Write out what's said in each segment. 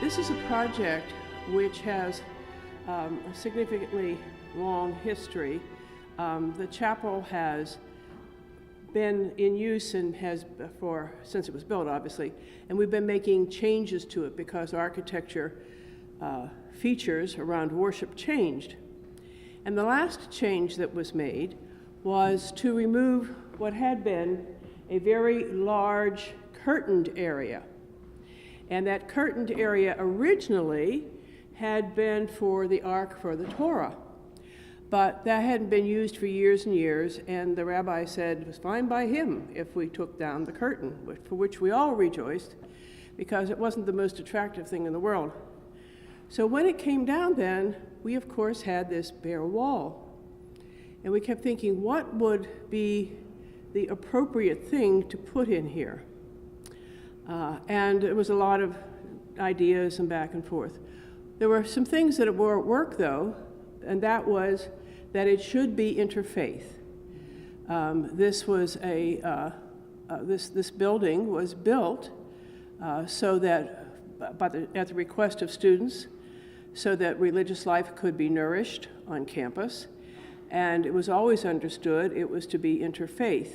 This is a project which has a significantly long history. The chapel has been in use and since it was built, obviously, and we've been making changes to it because architecture features around worship changed. And the last change that was made was to remove what had been a very large curtained area. And that curtained area originally had been for the Ark for the Torah. But that hadn't been used for years and years, and the rabbi said it was fine by him if we took down the curtain, for which we all rejoiced, because it wasn't the most attractive thing in the world. So when it came down then, we of course had this bare wall. And we kept thinking, what would be the appropriate thing to put in here? And it was a lot of ideas and back and forth. There were some things that were at work, though, and that was that it should be interfaith. This building was built so that, at the request of students, so that religious life could be nourished on campus, and it was always understood it was to be interfaith.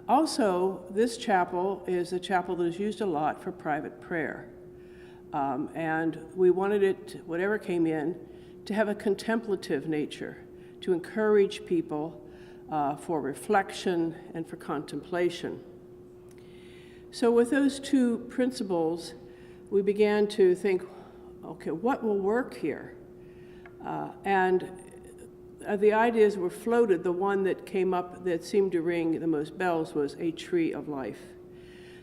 Also, this chapel is a chapel that is used a lot for private prayer. And we wanted it, whatever came in, to have a contemplative nature, to encourage people for reflection and for contemplation. So with those two principles, we began to think, okay, what will work here? The ideas were floated. The one that came up that seemed to ring the most bells was a tree of life.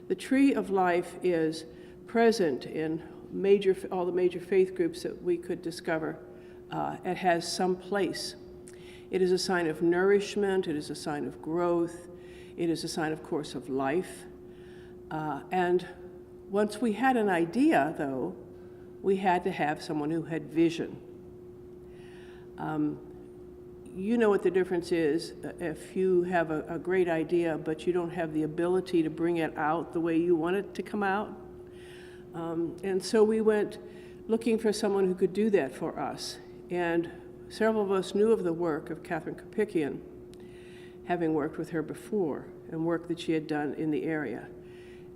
The tree of life is present in all the major faith groups that we could discover. It has some place. It is a sign of nourishment. It is a sign of growth. It is a sign, of course, of life. And once we had an idea, though, we had to have someone who had vision. You know what the difference is if you have a great idea, but you don't have the ability to bring it out the way you want it to come out. And so we went looking for someone who could do that for us. And several of us knew of the work of Catherine Kapikian, having worked with her before and work that she had done in the area.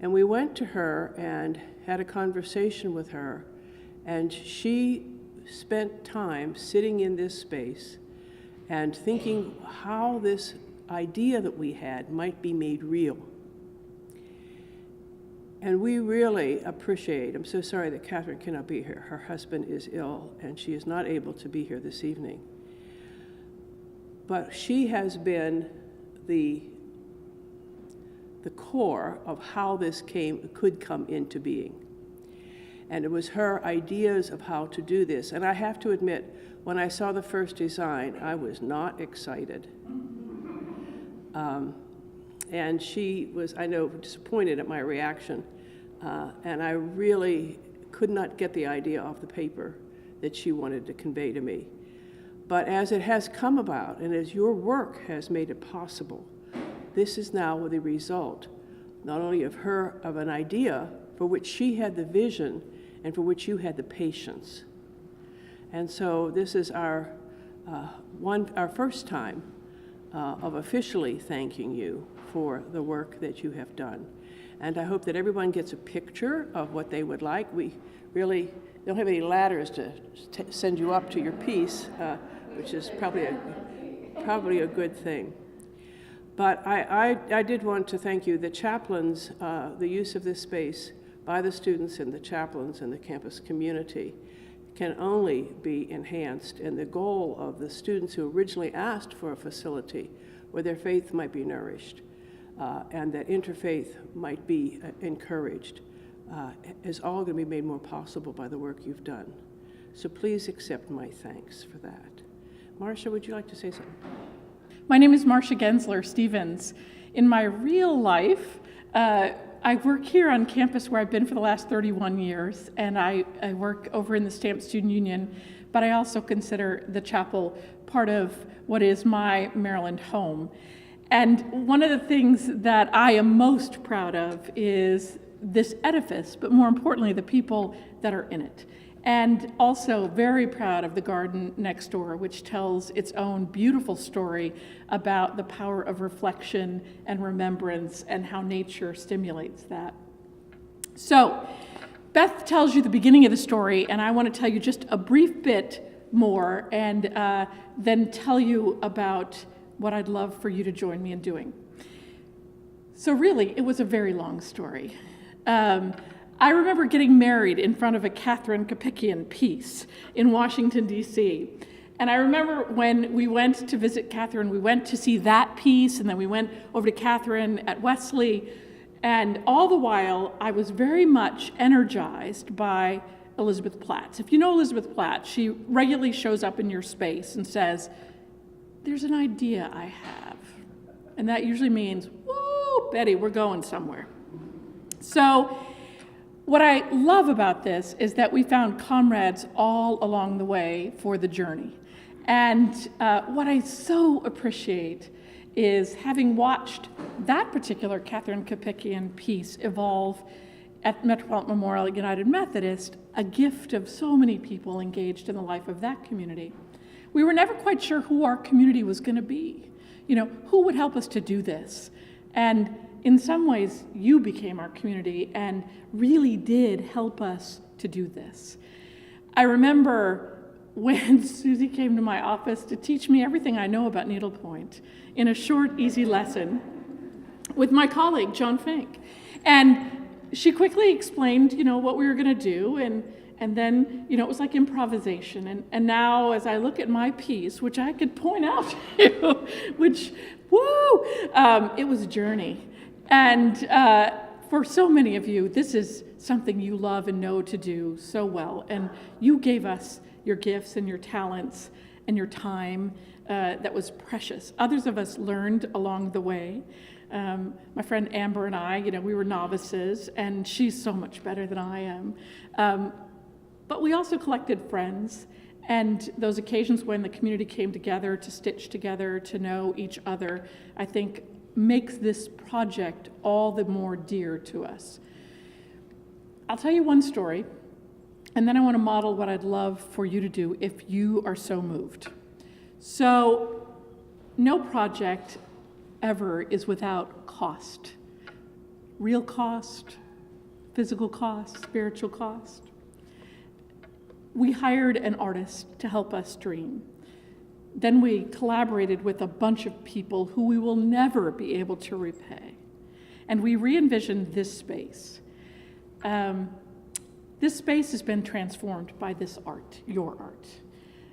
And we went to her and had a conversation with her, and she spent time sitting in this space and thinking how this idea that we had might be made real. And we really appreciate, I'm so sorry that Catherine cannot be here. Her husband is ill and she is not able to be here this evening. But she has been the core of how this could come into being. And it was her ideas of how to do this. And I have to admit, when I saw the first design, I was not excited. And she was, I know, disappointed at my reaction. And I really could not get the idea off the paper that she wanted to convey to me. But as it has come about, and as your work has made it possible, this is now the result, not only of an idea for which she had the vision and for which you had the patience. And so this is our first time of officially thanking you for the work that you have done. And I hope that everyone gets a picture of what they would like. We really don't have any ladders to send you up to your piece, which is probably a good thing. But I did want to thank you. The chaplains, the use of this space by the students and the chaplains and the campus community can only be enhanced. And the goal of the students who originally asked for a facility where their faith might be nourished and that interfaith might be encouraged is all going to be made more possible by the work you've done. So please accept my thanks for that. Marcia, would you like to say something? My name is Marcia Gensler Stevens. In my real life, I work here on campus where I've been for the last 31 years, and I work over in the Stamp Student Union, but I also consider the chapel part of what is my Maryland home. And one of the things that I am most proud of is this edifice, but more importantly, the people that are in it. And also very proud of the garden next door, which tells its own beautiful story about the power of reflection and remembrance and how nature stimulates that. So Beth tells you the beginning of the story, and I want to tell you just a brief bit more and then tell you about what I'd love for you to join me in doing. So really, it was a very long story. I remember getting married in front of a Catherine Kapickian piece in Washington, D.C. And I remember when we went to visit Catherine, we went to see that piece, and then we went over to Catherine at Wesley. And all the while, I was very much energized by Elizabeth Platts. If you know Elizabeth Platts, she regularly shows up in your space and says, "There's an idea I have." And that usually means, "Woo, Betty, we're going somewhere." So what I love about this is that we found comrades all along the way for the journey. And what I so appreciate is having watched that particular Catherine Kapickian piece evolve at Metropolitan Memorial United Methodist, a gift of so many people engaged in the life of that community. We were never quite sure who our community was going to be. You know, who would help us to do this? And in some ways, you became our community and really did help us to do this. I remember when Susie came to my office to teach me everything I know about needlepoint in a short, easy lesson with my colleague, John Fink. And she quickly explained, what we were going to do, and then, it was like improvisation. And now, as I look at my piece, which I could point out to you, it was a journey. And for so many of you, this is something you love and know to do so well. And you gave us your gifts and your talents and your time that was precious. Others of us learned along the way. My friend Amber and I, we were novices, and she's so much better than I am. But we also collected friends, and those occasions when the community came together to stitch together, to know each other, I think makes this project all the more dear to us. I'll tell you one story, and then I want to model what I'd love for you to do if you are so moved. So, no project ever is without cost. Real cost, physical cost, spiritual cost. We hired an artist to help us dream. Then we collaborated with a bunch of people who we will never be able to repay. And we re-envisioned this space. This space has been transformed by this art, your art.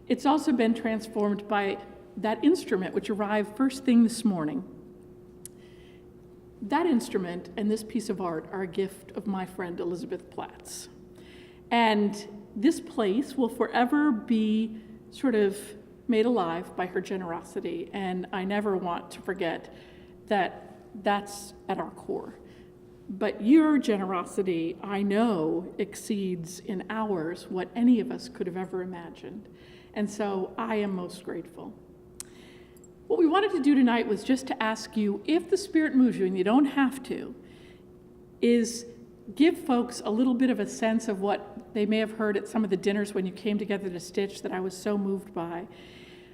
It's also been transformed by that instrument which arrived first thing this morning. That instrument and this piece of art are a gift of my friend Elizabeth Platts. And this place will forever be sort of made alive by her generosity, and I never want to forget that that's at our core. But your generosity, I know, exceeds in hours what any of us could have ever imagined. And so I am most grateful. What we wanted to do tonight was just to ask you, if the Spirit moves you, and you don't have to, is give folks a little bit of a sense of what they may have heard at some of the dinners when you came together to stitch that I was so moved by,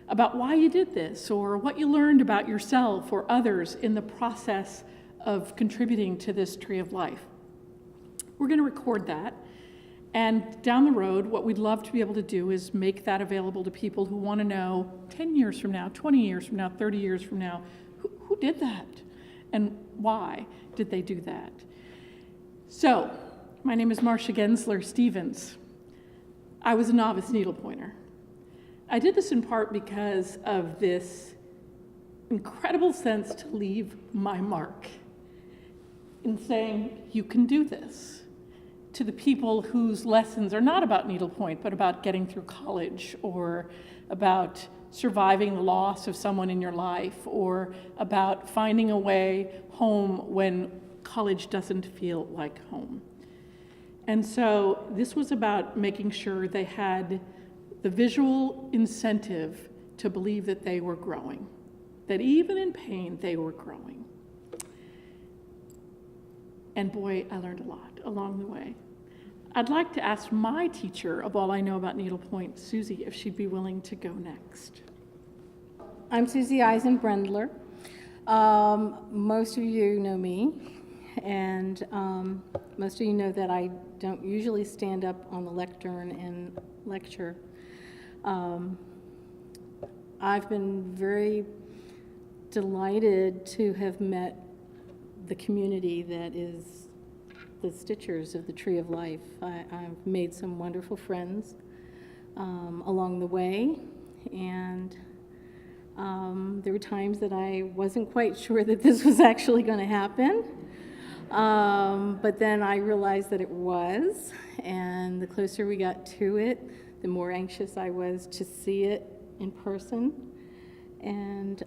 about why you did this, or what you learned about yourself or others in the process of contributing to this Tree of Life. We're going to record that, and down the road, what we'd love to be able to do is make that available to people who want to know 10 years from now, 20 years from now, 30 years from now, who did that, and why did they do that? So, my name is Marcia Gensler Stevens. I was a novice needlepointer. I did this in part because of this incredible sense to leave my mark in saying, you can do this, to the people whose lessons are not about needlepoint, but about getting through college, or about surviving the loss of someone in your life, or about finding a way home when college doesn't feel like home. And so this was about making sure they had the visual incentive to believe that they were growing, that even in pain, they were growing. And boy, I learned a lot along the way. I'd like to ask my teacher of all I know about needlepoint, Susie, if she'd be willing to go next. I'm Susie Eisenbrendler. Most of you know me, and most of you know that I don't usually stand up on the lectern and lecture. I've been very delighted to have met the community that is the Stitchers of the Tree of Life. I've made some wonderful friends along the way, and there were times that I wasn't quite sure that this was actually going to happen, but then I realized that it was, and the closer we got to it, the more anxious I was to see it in person. And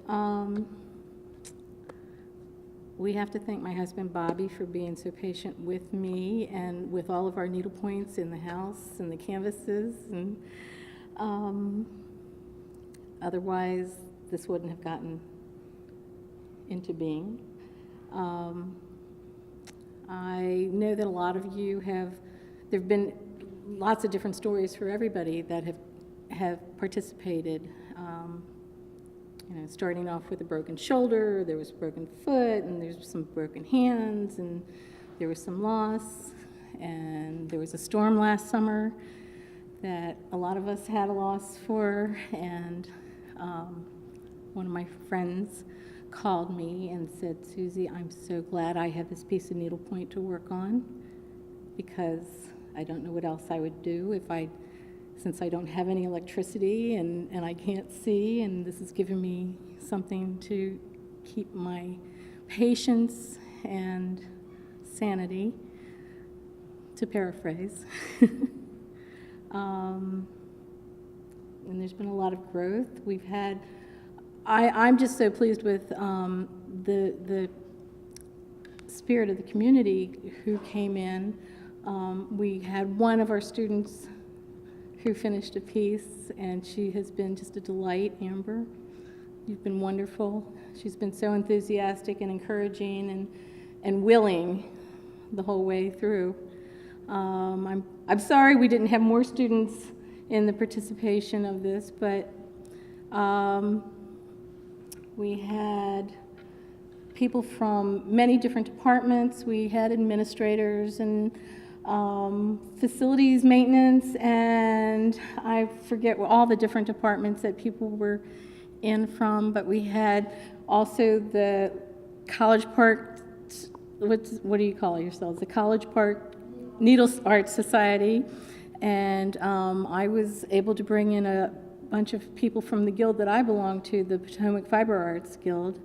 we have to thank my husband Bobby for being so patient with me and with all of our needlepoints in the house and the canvases, and otherwise this wouldn't have gotten into being. I know that a lot of you there have been lots of different stories for everybody that have participated. Starting off with a broken shoulder, there was a broken foot, and there's some broken hands, and there was some loss, and there was a storm last summer that a lot of us had a loss for, and one of my friends called me and said, "Susie, I'm so glad I have this piece of needlepoint to work on, because I don't know what else I would do since I don't have any electricity and I can't see, and this has given me something to keep my patience and sanity," to paraphrase. And there's been a lot of growth. We've had, I'm just so pleased with the spirit of the community who came in. We had one of our students who finished a piece, and she has been just a delight. Amber, you've been wonderful. She's been so enthusiastic and encouraging and willing the whole way through. I'm sorry we didn't have more students in the participation of this, but we had people from many different departments. We had administrators and facilities maintenance, and I forget all the different departments that people were in from, but we had also the College Park, what do you call yourselves? The College Park Needle Art Society, and I was able to bring in a bunch of people from the guild that I belong to, the Potomac Fiber Arts Guild.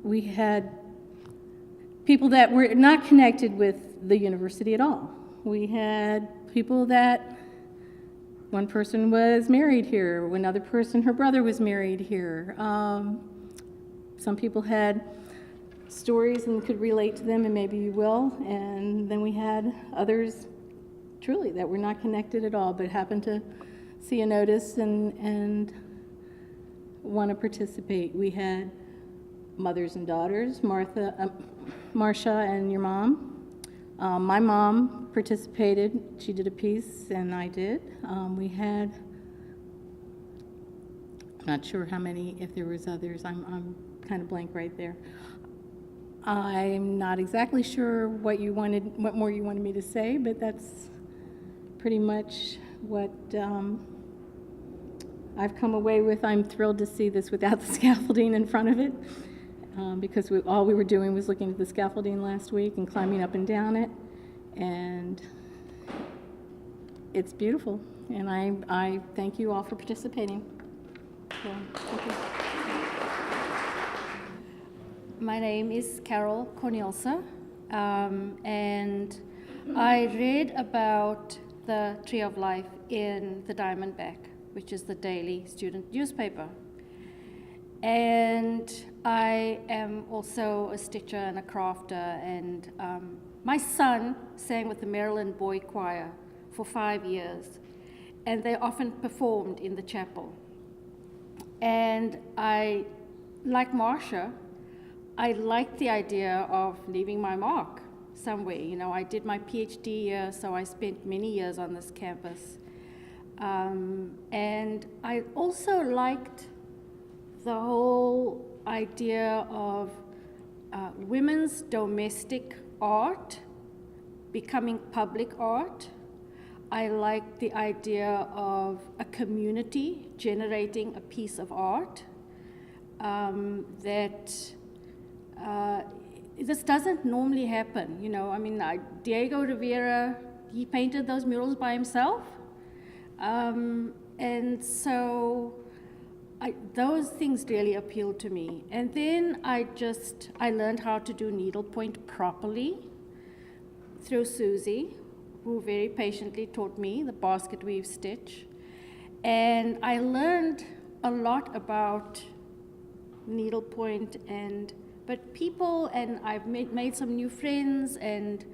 We had people that were not connected with the university at all. We had people that, one person was married here, another person, her brother was married here. Some people had stories and could relate to them, and maybe you will. And then we had others, truly, that were not connected at all, but happened to see a notice and want to participate. We had mothers and daughters, Marcia and your mom. My mom participated. She did a piece, and I did. We had, I'm not sure how many, if there was others. I'm kind of blank right there. I'm not exactly sure what more you wanted me to say, but that's pretty much what I've come away with. I'm thrilled to see this without the scaffolding in front of it, because all we were doing was looking at the scaffolding last week and climbing up and down it, and it's beautiful. And I thank you all for participating. So, thank you. My name is Carol Cornelsa, and I read about the Tree of Life in the Diamondback, which is the daily student newspaper. And I am also a stitcher and a crafter, and my son sang with the Maryland Boy Choir for 5 years, and they often performed in the chapel. And like Marcia, I liked the idea of leaving my mark somewhere. You know, I did my PhD here, so I spent many years on this campus. And I also liked the whole idea of women's domestic art becoming public art. I liked the idea of a community generating a piece of art that this doesn't normally happen. You know, I mean, Diego Rivera, he painted those murals by himself. And so those things really appealed to me. And then I learned how to do needlepoint properly through Susie, who very patiently taught me the basket weave stitch. And I learned a lot about needlepoint but people, and I've made some new friends, and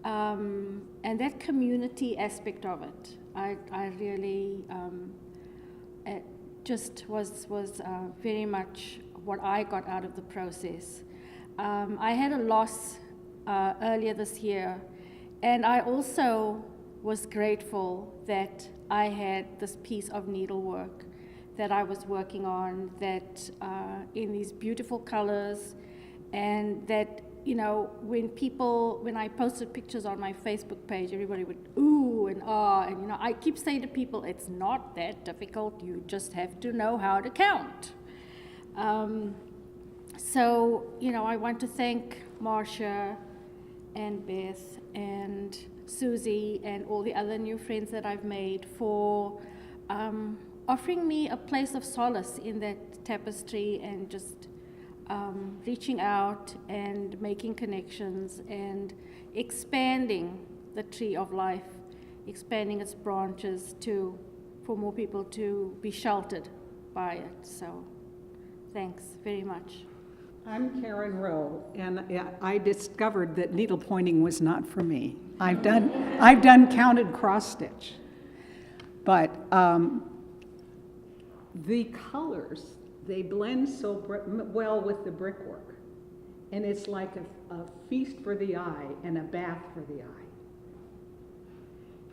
that community aspect of it, I really, it just was very much what I got out of the process. I had a loss earlier this year, and I also was grateful that I had this piece of needlework that I was working on, that in these beautiful colors, and that, you know, when I posted pictures on my Facebook page, everybody would ooh and ah, and you know, I keep saying to people, it's not that difficult, you just have to know how to count. So, you know, I want to thank Marcia and Beth and Susie and all the other new friends that I've made for offering me a place of solace in that tapestry, and just reaching out and making connections and expanding the tree of life, expanding its branches for more people to be sheltered by it. So thanks very much. I'm Karen Rowe, and I discovered that needlepointing was not for me. I've done counted cross stitch, but the colors, they blend so well with the brickwork, and it's like a feast for the eye and a bath for the eye.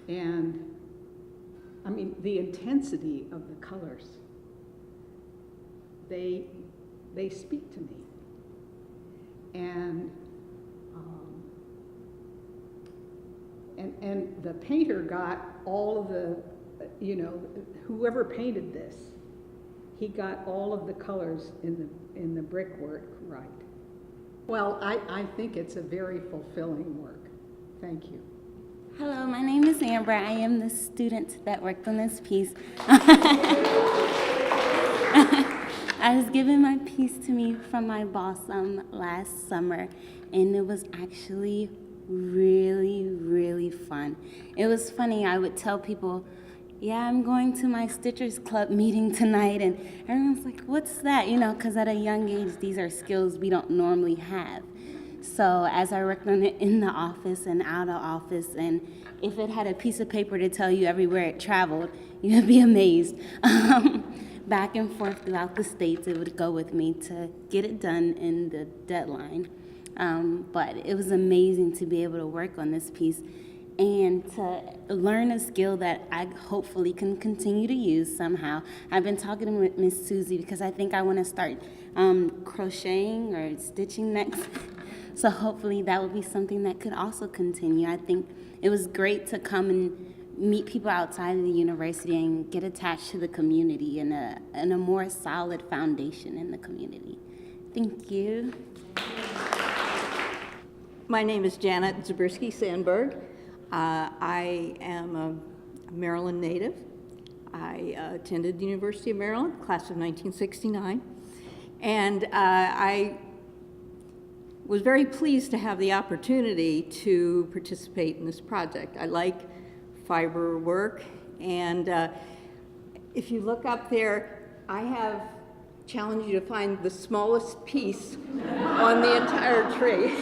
And I mean, the intensity of the colors, they speak to me. And the painter got all of the, you know, whoever painted this, he got all of the colors in the brickwork right. Well, I think it's a very fulfilling work. Thank you. Hello, my name is Amber. I am the student that worked on this piece. I was given my piece to me from my boss last summer, and it was actually really, really fun. It was funny, I would tell people, yeah, I'm going to my Stitchers Club meeting tonight, and everyone's like, what's that? You know, because at a young age, these are skills we don't normally have. So as I worked on it in the office and out of office, and if it had a piece of paper to tell you everywhere it traveled, you'd be amazed. Back and forth throughout the states, it would go with me to get it done in the deadline. But it was amazing to be able to work on this piece and to learn a skill that I hopefully can continue to use somehow. I've been talking with Miss Susie because I think I want to start crocheting or stitching next. So hopefully that will be something that could also continue. I think it was great to come and meet people outside of the university and get attached to the community and a more solid foundation in the community. Thank you. My name is Janet Zabriskie Sandberg. I am a Maryland native. I attended the University of Maryland, class of 1969, and I was very pleased to have the opportunity to participate in this project. I like fiber work, and if you look up there, I have challenged you to find the smallest piece on the entire tree.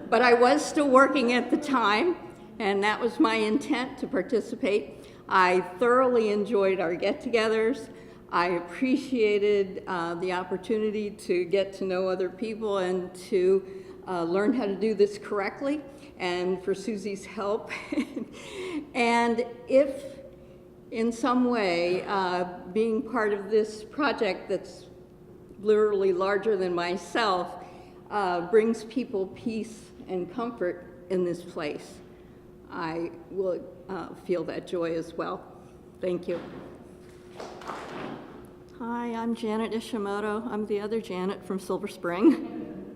But I was still working at the time, and that was my intent, to participate. I thoroughly enjoyed our get-togethers. I appreciated the opportunity to get to know other people and to learn how to do this correctly, and for Susie's help. And if in some way being part of this project that's literally larger than myself brings people peace and comfort in this place, I will feel that joy as well. Thank you. Hi, I'm Janet Ishimoto. I'm the other Janet from Silver Spring.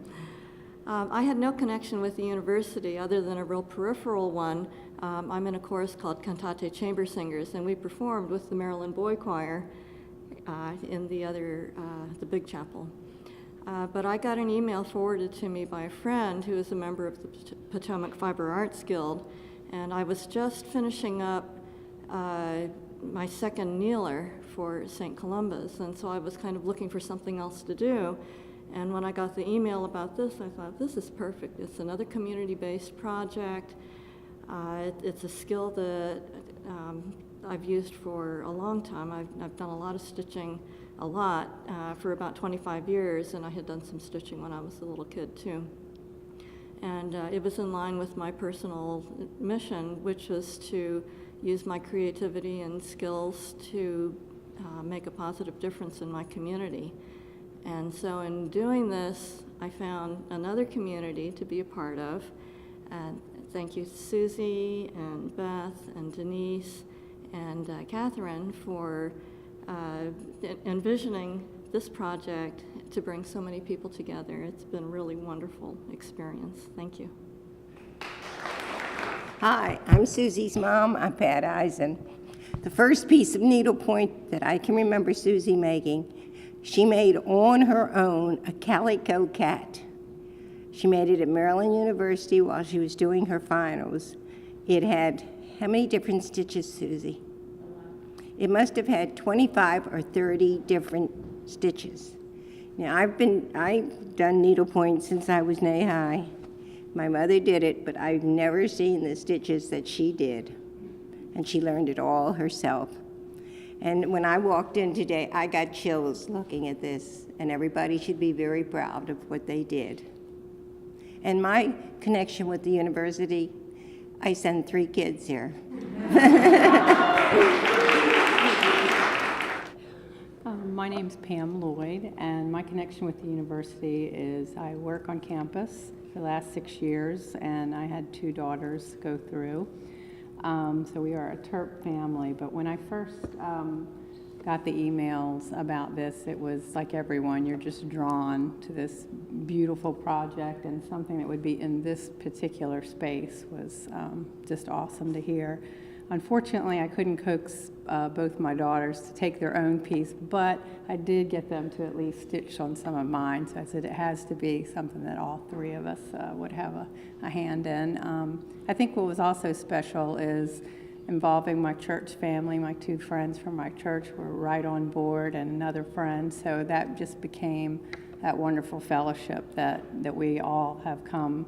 I had no connection with the university other than a real peripheral one. I'm in a chorus called Cantate Chamber Singers, and we performed with the Maryland Boy Choir in the big chapel. But I got an email forwarded to me by a friend who is a member of the Potomac Fiber Arts Guild, and I was just finishing up my second kneeler for St. Columba's, and so I was kind of looking for something else to do. And when I got the email about this, I thought, this is perfect. It's another community-based project. It's a skill that I've used for a long time. I've done a lot of stitching, for about 25 years, and I had done some stitching when I was a little kid too. And it was in line with my personal mission, which was to use my creativity and skills to make a positive difference in my community. And so in doing this, I found another community to be a part of. And thank you, Susie and Beth and Denise and Catherine for envisioning this project to bring so many people together. It's been a really wonderful experience. Thank you. Hi, I'm Susie's mom. I'm Pat Eisen. The first piece of needlepoint that I can remember Susie making, she made on her own a calico cat. She made it at Maryland University while she was doing her finals. It had, how many different stitches, Susie? It must have had 25 or 30 different stitches. Now, I've done needlepoint since I was knee-high. My mother did it, but I've never seen the stitches that she did. And she learned it all herself. And when I walked in today, I got chills looking at this, and everybody should be very proud of what they did. And my connection with the university, I send 3 kids here. My name's Pam Lloyd, and my connection with the university is I work on campus for the last 6 years, and I had 2 daughters go through. So we are a Terp family, but when I first got the emails about this, it was like everyone, you're just drawn to this beautiful project, and something that would be in this particular space was just awesome to hear. Unfortunately, I couldn't coax both my daughters to take their own piece, but I did get them to at least stitch on some of mine, so I said it has to be something that all 3 of us would have a hand in. I think what was also special is involving my church family. My 2 friends from my church were right on board, and another friend, so that just became that wonderful fellowship that we all have come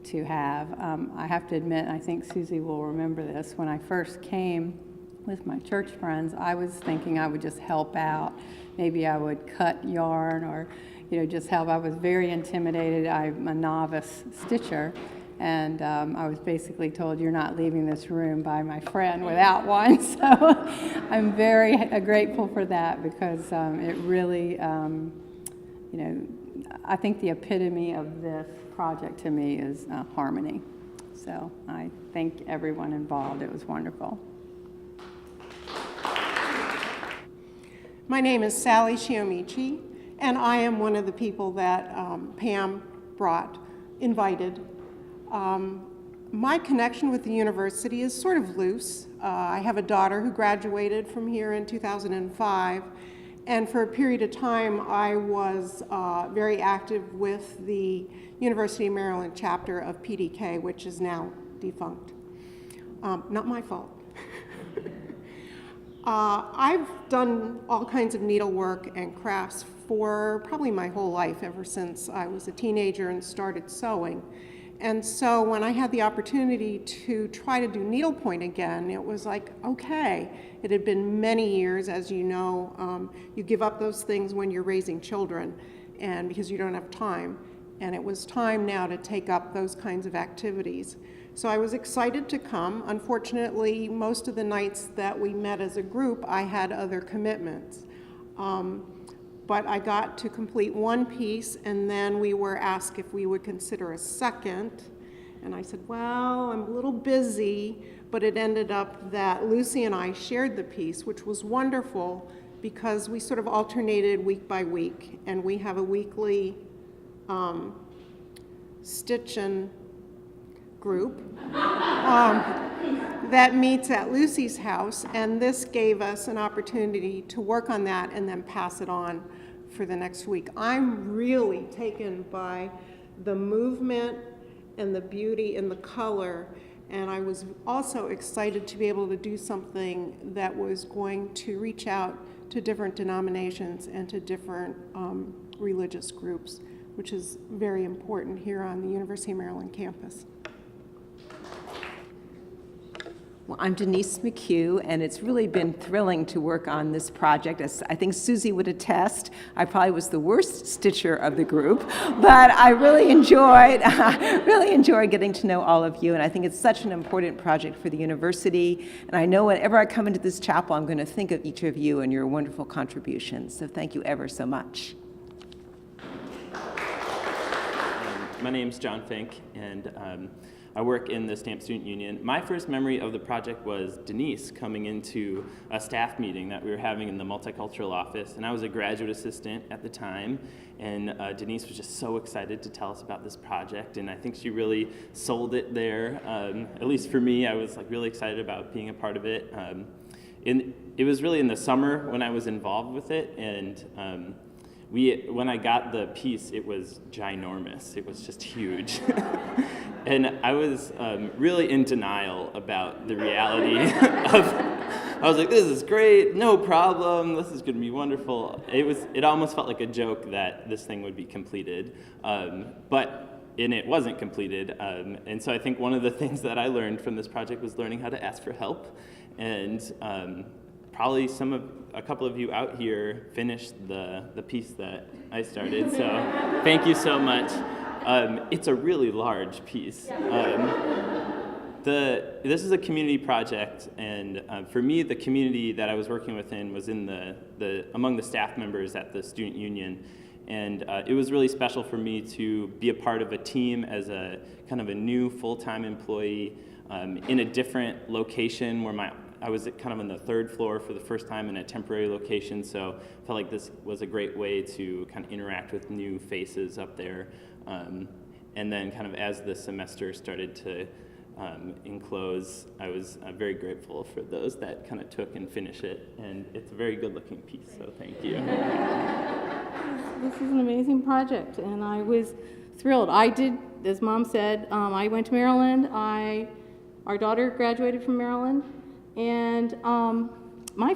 to have. I have to admit, I think Susie will remember this, when I first came with my church friends, I was thinking I would just help out. Maybe I would cut yarn or, just help. I was very intimidated. I'm a novice stitcher, and I was basically told, you're not leaving this room by my friend without one. So I'm very grateful for that, because it really, I think the epitome of this project to me is harmony. So I thank everyone involved. It was wonderful. My name is Sally Shiomichi, and I am one of the people that Pam invited. My connection with the university is sort of loose. I have a daughter who graduated from here in 2005, and for a period of time I was very active with the University of Maryland chapter of PDK, which is now defunct. Not my fault. I've done all kinds of needlework and crafts for probably my whole life, ever since I was a teenager and started sewing. And so when I had the opportunity to try to do needlepoint again, it was like, okay. It had been many years, as you know. You give up those things when you're raising children, and because you don't have time. And it was time now to take up those kinds of activities. So I was excited to come. Unfortunately, most of the nights that we met as a group, I had other commitments. But I got to complete one piece, and then we were asked if we would consider a second. And I said, well, I'm a little busy, but it ended up that Lucy and I shared the piece, which was wonderful because we sort of alternated week by week, and we have a weekly stitch-in group that meets at Lucy's house, and this gave us an opportunity to work on that and then pass it on for the next week. I'm really taken by the movement and the beauty and the color, and I was also excited to be able to do something that was going to reach out to different denominations and to different religious groups, which is very important here on the University of Maryland campus. Well, I'm Denise McHugh, and it's really been thrilling to work on this project. As I think Susie would attest, I probably was the worst stitcher of the group, but I really enjoyed getting to know all of you, and I think it's such an important project for the university. And I know whenever I come into this chapel, I'm going to think of each of you and your wonderful contributions. So thank you ever so much. My name's John Fink, and I work in the Stamp Student Union. My first memory of the project was Denise coming into a staff meeting that we were having in the multicultural office, and I was a graduate assistant at the time, and Denise was just so excited to tell us about this project, and I think she really sold it there. At least for me, I was like really excited about being a part of it. It was really in the summer when I was involved with it, and when I got the piece, it was ginormous. It was just huge. And I was really in denial about the reality I was like, this is great, no problem, this is gonna be wonderful. It almost felt like a joke that this thing would be completed, but it wasn't completed. And so I think one of the things that I learned from this project was learning how to ask for help. And probably a couple of you out here finished the piece that I started, so thank you so much. It's a really large piece. This is a community project, and for me, the community that I was working within was in among the staff members at the student union, and it was really special for me to be a part of a team as a kind of a new full-time employee in a different location where I was kind of on the third floor for the first time in a temporary location, so I felt like this was a great way to kind of interact with new faces up there. And then kind of as the semester started to enclose, I was very grateful for those that kind of took and finished it, and it's a very good looking piece, so thank you. This is an amazing project, and I was thrilled. I did, as Mom said, I went to Maryland. Our daughter graduated from Maryland, and not my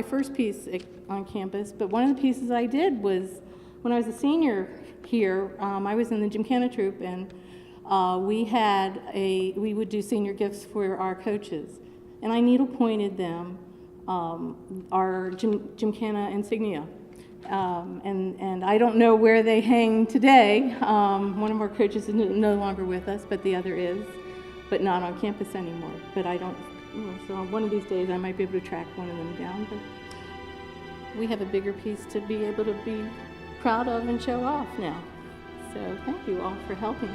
first piece on campus, but one of the pieces I did was when I was a senior here. I was in the Gymkhana troupe, and we would do senior gifts for our coaches, and I needlepointed them our Gymkhana insignia. And I don't know where they hang today. One of our coaches is no longer with us, but the other is, but not on campus anymore. But I don't, so one of these days I might be able to track one of them down, but we have a bigger piece to be able to be proud of and show off now. So thank you all for helping.